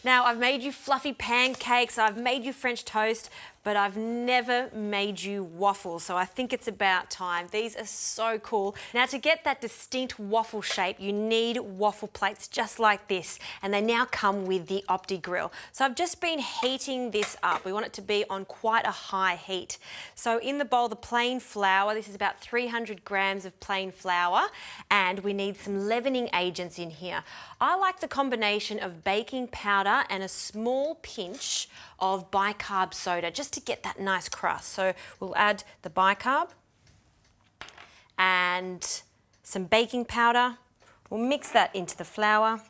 Now, I've made you fluffy pancakes, I've made you French toast, but I've never made you waffles, so I think it's about time. These are so cool. Now, to get that distinct waffle shape, you need waffle plates just like this, and they now come with the Opti grill. So I've just been heating this up. We want it to be on quite a high heat. So in the bowl, the plain flour, this is about 300 grams of plain flour, and we need some leavening agents in here. I like the combination of baking powder and a small pinch of bicarb soda just to get that nice crust. So we'll add the bicarb and some baking powder. We'll mix that into the flour.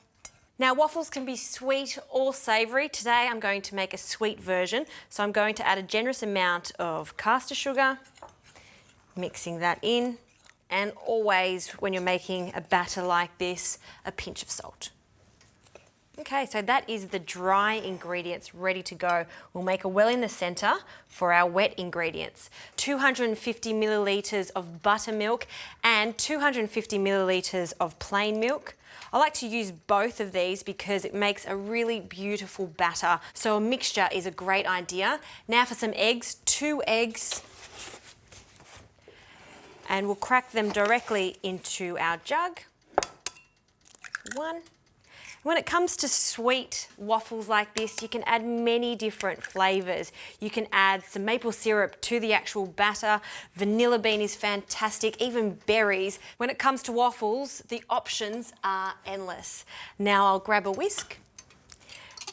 Now, waffles can be sweet or savoury. Today I'm going to make a sweet version, so I'm going to add a generous amount of caster sugar, mixing that in, and always when you're making a batter like this, a pinch of salt. Okay, so that is the dry ingredients ready to go. We'll make a well in the centre for our wet ingredients. 250 millilitres of buttermilk and 250 millilitres of plain milk. I like to use both of these because it makes a really beautiful batter. So a mixture is a great idea. Now for some eggs, 2 eggs. And we'll crack them directly into our jug. 1. When it comes to sweet waffles like this, you can add many different flavours. You can add some maple syrup to the actual batter. Vanilla bean is fantastic, even berries. When it comes to waffles, the options are endless. Now I'll grab a whisk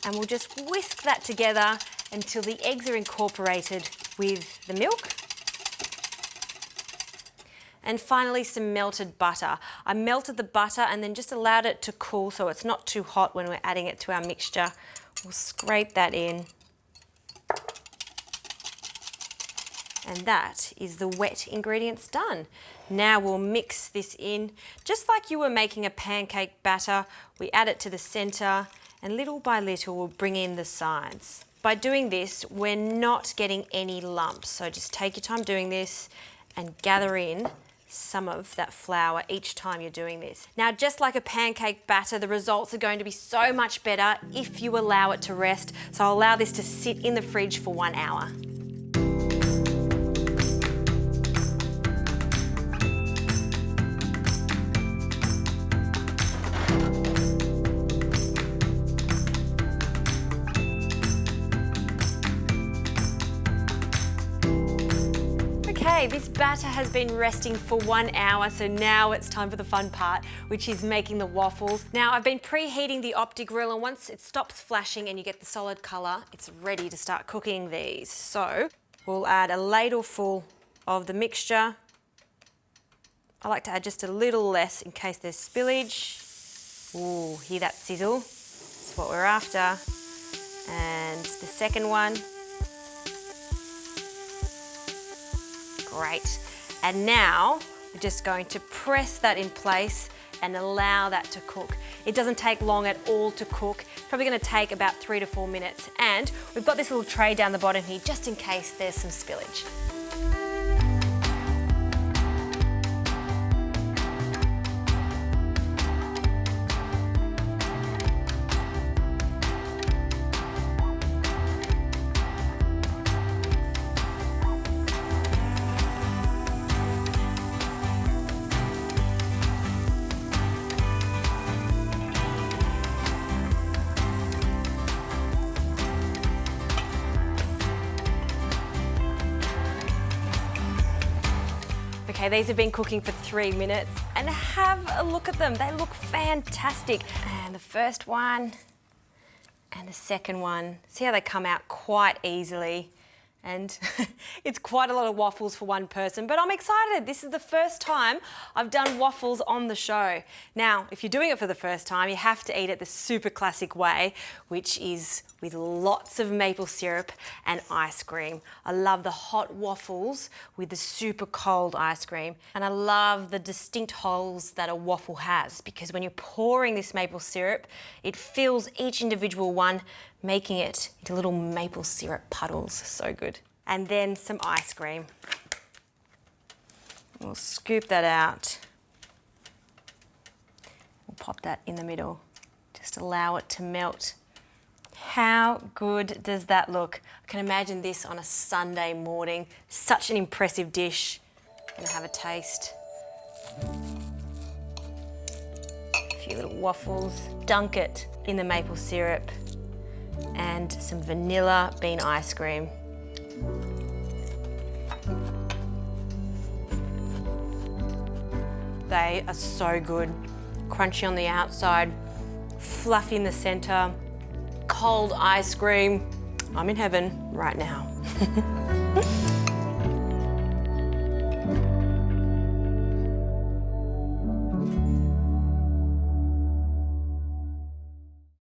and we'll just whisk that together until the eggs are incorporated with the milk. And finally, some melted butter. I melted the butter and then just allowed it to cool so it's not too hot when we're adding it to our mixture. We'll scrape that in. And that is the wet ingredients done. Now we'll mix this in. Just like you were making a pancake batter, we add it to the centre and little by little we'll bring in the sides. By doing this, we're not getting any lumps. So just take your time doing this and gather in some of that flour each time you're doing this. Now, just like a pancake batter, the results are going to be so much better if you allow it to rest. So I'll allow this to sit in the fridge for 1 hour. Okay, this batter has been resting for 1 hour, so now it's time for the fun part, which is making the waffles. Now, I've been preheating the Opti grill, and once it stops flashing and you get the solid colour, it's ready to start cooking these. So we'll add a ladle full of the mixture. I like to add just a little less in case there's spillage. Ooh, hear that sizzle? That's what we're after. And the second one. Great. And now we're just going to press that in place and allow that to cook. It doesn't take long at all to cook. Probably going to take about 3 to 4 minutes. And we've got this little tray down the bottom here just in case there's some spillage. Okay, these have been cooking for 3 minutes and have a look at them. They look fantastic. And the first one and the second one, see how they come out quite easily. And it's quite a lot of waffles for one person, but I'm excited. This is the first time I've done waffles on the show. Now, if you're doing it for the first time, you have to eat it the super classic way, which is with lots of maple syrup and ice cream. I love the hot waffles with the super cold ice cream. And I love the distinct holes that a waffle has, because when you're pouring this maple syrup, it fills each individual one, making it into little maple syrup puddles. So good. And then some ice cream. We'll scoop that out. We'll pop that in the middle. Just allow it to melt. How good does that look? I can imagine this on a Sunday morning. Such an impressive dish. I'm gonna have a taste. A few little waffles. Dunk it in the maple syrup and some vanilla bean ice cream. They are so good. Crunchy on the outside, fluffy in the center, cold ice cream. I'm in heaven right now.